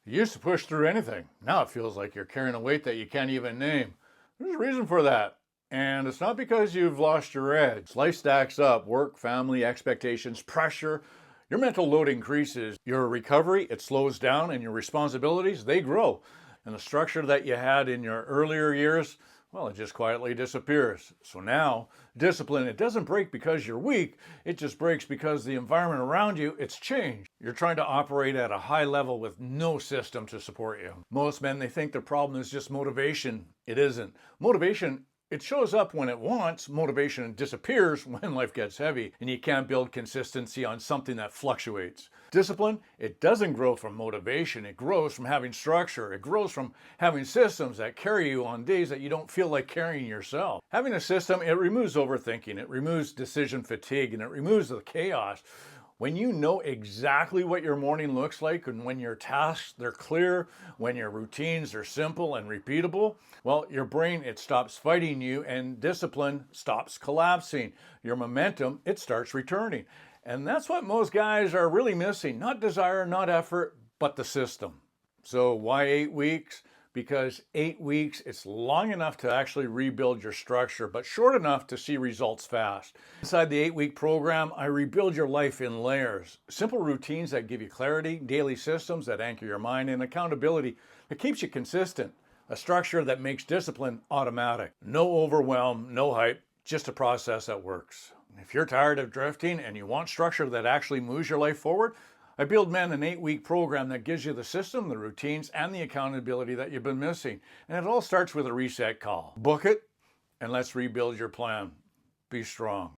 You used to push through anything. Now it feels like you're carrying a weight that you can't even name. There's a reason for that. And it's not because you've lost your edge. Life stacks up, work, family, expectations, pressure. Your mental load increases. Your recovery, it slows down, and your responsibilities, they grow. And the structure that you had in your earlier years, well, it just quietly disappears. So now, discipline, it doesn't break because you're weak. It just breaks because the environment around you, it's changed. You're trying to operate at a high level with no system to support you. Most men, they think their problem is just motivation. It isn't. Motivation, it shows up when it wants. Motivation disappears when life gets heavy and you can't build consistency on something that fluctuates. Discipline, it doesn't grow from motivation. It grows from having structure. It grows from having systems that carry you on days that you don't feel like carrying yourself. Having a system, it removes overthinking. It removes decision fatigue, and it removes the chaos. When you know exactly what your morning looks like, and when your tasks, they're clear, when your routines are simple and repeatable, well, your brain, it stops fighting you, and discipline stops collapsing. Your momentum, it starts returning. And that's what most guys are really missing. Not desire, not effort, but the system. So why 8 weeks? Because 8 weeks, it's long enough to actually rebuild your structure, but short enough to see results fast. Inside the 8-week program, I rebuild your life in layers. Simple routines that give you clarity, daily systems that anchor your mind, and accountability that keeps you consistent. A structure that makes discipline automatic. No overwhelm, no hype, just a process that works. If you're tired of drifting and you want structure that actually moves your life forward, I build men an 8-week program that gives you the system, the routines, and the accountability that you've been missing. And it all starts with a reset call. Book it, and let's rebuild your plan. Be strong.